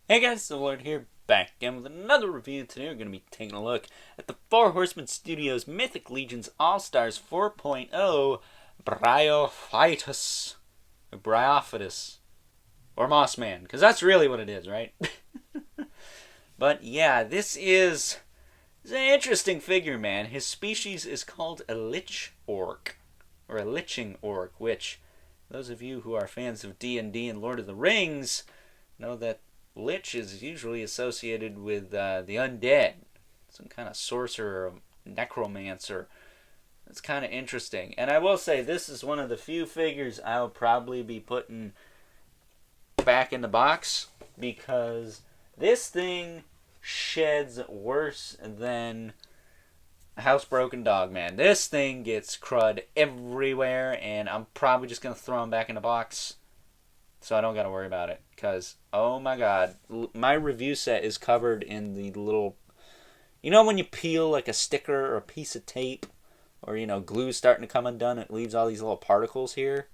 Hey guys, the Lord here, back again with another review. Today we're going to be taking a look at the Horsemen Studios Mythic Legions All-Stars 4.0 Bryophytus. Or Bryophytus. Or Mossman, because that's really what it is, right? But yeah, this is an interesting figure, man. His species is called a Lich Orc, or a Liching Orc, which those of you who are fans of D&D and Lord of the Rings know that Lich is usually associated with the undead, some kind of sorcerer or necromancer. It's kind of interesting. And I will say, this is one of the few figures I'll probably be putting back in the box, because this thing sheds worse than Housebroken Dog, man. This thing gets crud everywhere, and I'm probably just going to throw him back in the box so I don't got to worry about it. Because, oh my god, my review set is covered in the little... You know when you peel like a sticker or a piece of tape, or, you know, glue's starting to come undone, it leaves all these little particles here?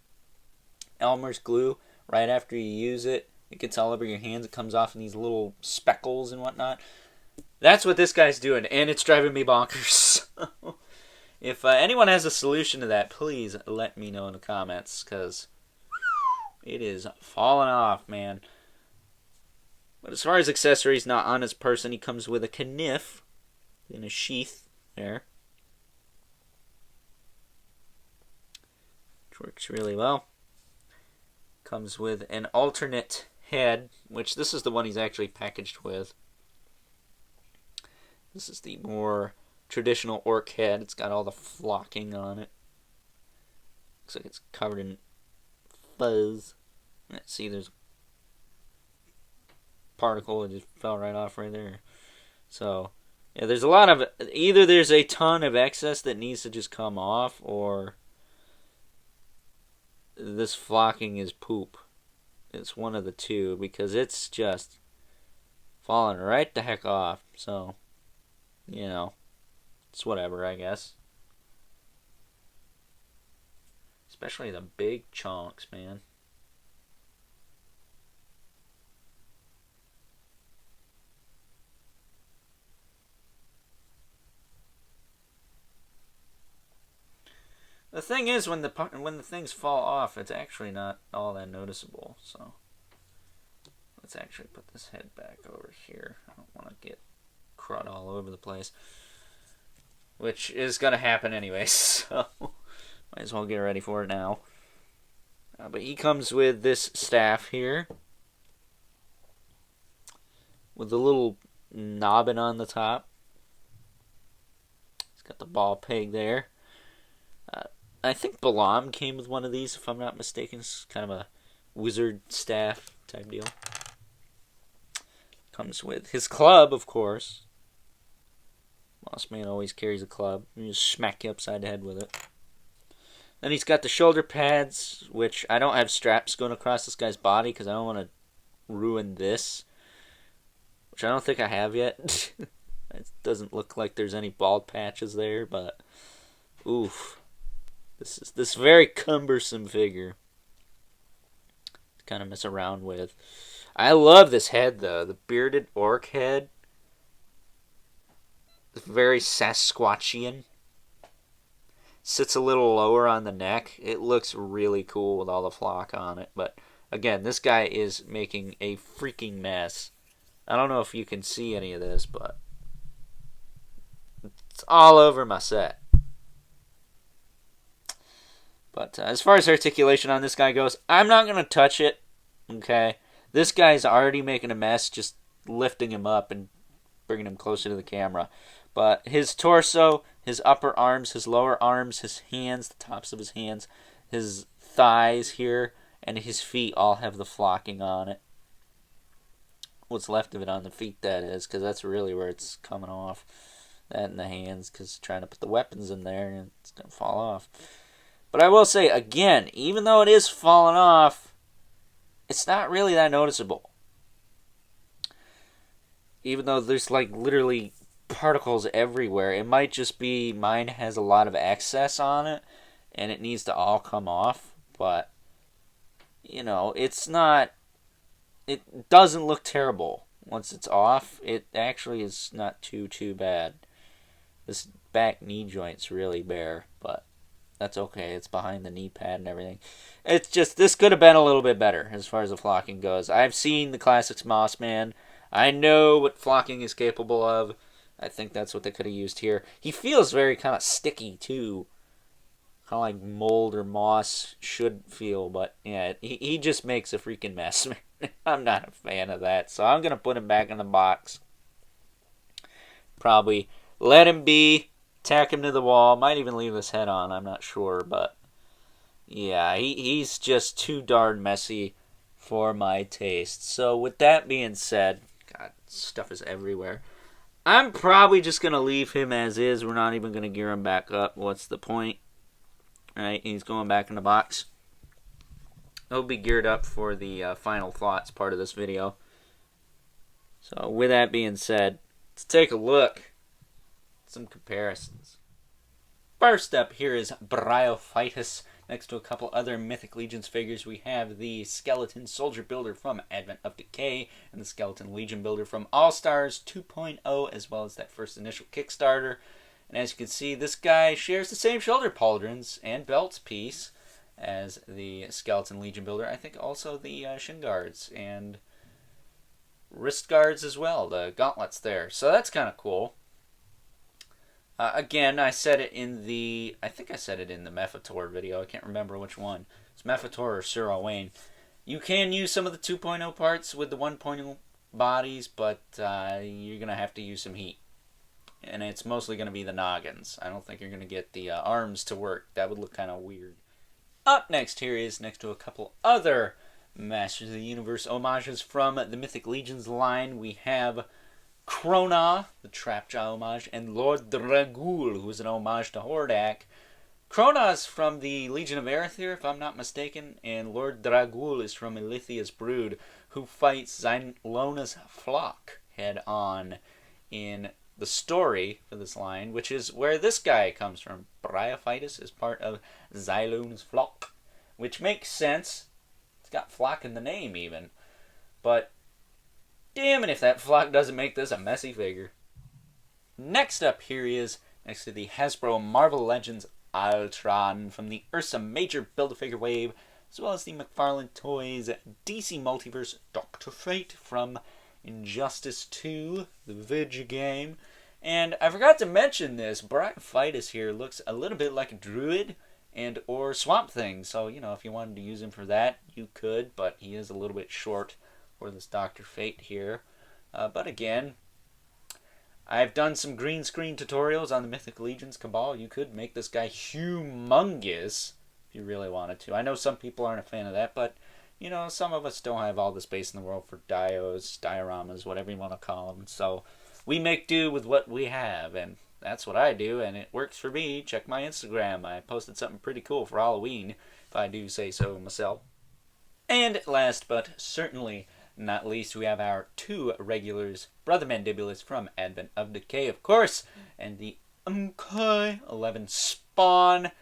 Elmer's glue, right after you use it, it gets all over your hands, it comes off in these little speckles and whatnot. That's what this guy's doing, and it's driving me bonkers. If anyone has a solution to that, please let me know in the comments, because it is falling off, man. But as far as accessories, not on his person, he comes with a kniff in a sheath there, which works really well. Comes with an alternate head, which this is the one he's actually packaged with. This is the more traditional orc head. It's got all the flocking on it. Looks like it's covered in fuzz. Let's see, there's a particle that just fell right off right there. So, yeah, there's a lot of... Either there's a ton of excess that needs to just come off, or this flocking is poop. It's one of the two, because it's just falling right the heck off. So, you know, it's whatever, I guess. Especially the big chunks, man. The thing is, when the things fall off, it's actually not all that noticeable. So let's actually put this head back over here. I don't want to get crud all over the place, which is gonna happen anyway. So might as well get ready for it now. But he comes with this staff here, with the little knobbin on the top. He's got the ball peg there. I think Balam came with one of these, if I'm not mistaken. It's kind of a wizard staff type deal. Comes with his club, of course. Mossman always carries a club. You just smack you upside the head with it. Then he's got the shoulder pads, which I don't have straps going across this guy's body because I don't want to ruin this, which I don't think I have yet. It doesn't look like there's any bald patches there, but oof. This very cumbersome figure to kind of mess around with. I love this head, though. The bearded orc head. It's very Sasquatchian. Sits a little lower on the neck. It looks really cool with all the flock on it. But again, this guy is making a freaking mess. I don't know if you can see any of this, but it's all over my set. But as far as articulation on this guy goes, I'm not going to touch it, okay? This guy's already making a mess just lifting him up and bringing him closer to the camera. But his torso, his upper arms, his lower arms, his hands, the tops of his hands, his thighs here, and his feet all have the flocking on it. What's left of it on the feet, that is, because that's really where it's coming off. That and the hands, because trying to put the weapons in there, and it's going to fall off. But I will say, again, even though it is falling off, it's not really that noticeable. Even though there's like literally particles everywhere, it might just be mine has a lot of excess on it and it needs to all come off. But, you know, it's not it doesn't look terrible. Once it's off, it actually is not too bad. This back knee joint's really bare, but that's okay. It's behind the knee pad and everything. It's just, this could have been a little bit better as far as the flocking goes. I've seen the Classics Mossman. I know what flocking is capable of. I think that's what they could have used here. He feels very kind of sticky, too. Kind of like mold or moss should feel, but yeah, he just makes a freaking mess. I'm not a fan of that, so I'm going to put him back in the box. Probably let him be, tack him to the wall, might even leave his head on, I'm not sure, but yeah, he's just too darn messy for my taste. So with that being said, God, stuff is everywhere. I'm probably just going to leave him as is. We're not even going to gear him back up. What's the point? Right, he's going back in the box. He'll be geared up for the final thoughts part of this video. So with that being said, let's take a look at some comparisons. First up here is Bryophytus. Next to a couple other Mythic Legions figures, we have the Skeleton Soldier Builder from Advent of Decay and the Skeleton Legion Builder from All-Stars 2.0, as well as that first initial Kickstarter. And as you can see, this guy shares the same shoulder pauldrons and belts piece as the Skeleton Legion Builder. I think also the shin guards and wrist guards as well, the gauntlets there. So that's kind of cool. Again, I said it in the, I think I said it in the Mephitor video. I can't remember which one. It's Mephitor or Sir Owain. You can use some of the 2.0 parts with the 1.0 bodies, but you're going to have to use some heat. And it's mostly going to be the noggins. I don't think you're going to get the arms to work. That would look kind of weird. Up next here is, next to a couple other Masters of the Universe homages from the Mythic Legions line, we have Krona, the Trapjaw homage, and Lord Dragul, who is an homage to Hordak. Krona is from the Legion of Erethyr, if I'm not mistaken, and Lord Dragul is from Ilithia's Brood, who fights Zylona's flock head-on in the story for this line, which is where this guy comes from. Bryophytus is part of Zylona's flock, which makes sense. It's got flock in the name, even. But damn it if that flock doesn't make this a messy figure. Next up here is, next to the Hasbro Marvel Legends Ultron from the Ursa Major Build-A-Figure wave, as well as the McFarlane Toys DC Multiverse Dr. Fate from Injustice 2, the video game. And I forgot to mention this, Bryophytus here looks a little bit like a druid and or Swamp Thing. So, you know, if you wanted to use him for that, you could, but he is a little bit short for this Dr. Fate here. But again, I've done some green screen tutorials on the Mythic Legions Cabal. You could make this guy humongous if you really wanted to. I know some people aren't a fan of that, but you know, some of us don't have all the space in the world for dioramas, whatever you want to call them. So we make do with what we have, and that's what I do, and it works for me. Check my Instagram. I posted something pretty cool for Halloween, if I do say so myself. And last but certainly not least, we have our two regulars, Brother Mandibulus from Advent of Decay, of course, and the MK11 Spawn,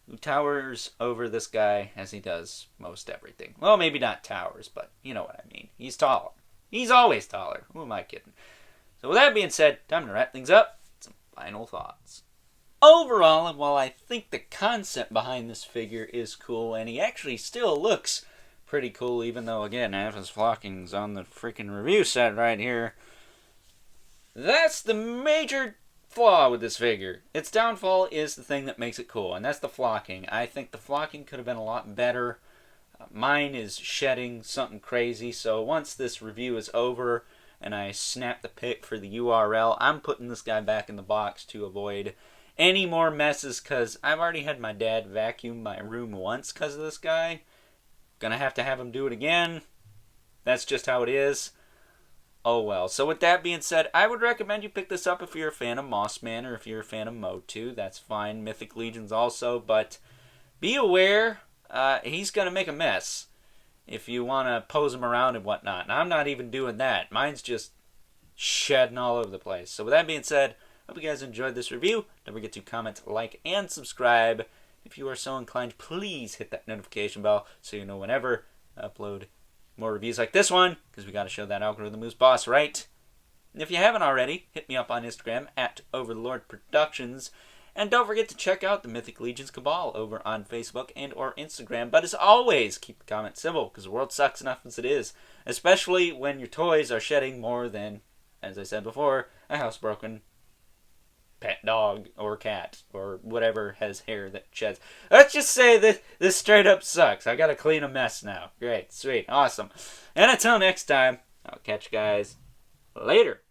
who towers over this guy as he does most everything. Well, maybe not towers, but you know what I mean. He's taller. He's always taller. Who am I kidding? So with that being said, time to wrap things up. Some final thoughts. Overall, and while I think the concept behind this figure is cool, and he actually still looks pretty cool, even though, again, half his flocking's on the freaking review set right here, that's the major flaw with this figure. Its downfall is the thing that makes it cool, and that's the flocking. I think the flocking could have been a lot better. Mine is shedding something crazy, so once this review is over and I snap the pic for the URL, I'm putting this guy back in the box to avoid any more messes, because I've already had my dad vacuum my room once because of this guy. Gonna have to have him do it again. That's just how it is. Oh well. So with that being said, I would recommend you pick this up if you're a fan of Mossman or if you're a fan of Motu. That's fine. Mythic Legions also. But be aware, he's going to make a mess if you want to pose him around and whatnot. And I'm not even doing that. Mine's just shedding all over the place. So with that being said, hope you guys enjoyed this review. Don't forget to comment, like, and subscribe. If you are so inclined, please hit that notification bell so you know whenever I upload more reviews like this one, because we got to show that algorithm who's boss, right? And if you haven't already, hit me up on Instagram at Overlord Productions. And don't forget to check out the Mythic Legions Cabal over on Facebook and or Instagram. But as always, keep the comments civil, because the world sucks enough as it is. Especially when your toys are shedding more than, as I said before, a housebroken pet dog or cat or whatever has hair that sheds. Let's just say that this straight up sucks. I gotta clean a mess now. Great, sweet, awesome. And until next time, I'll catch you guys later.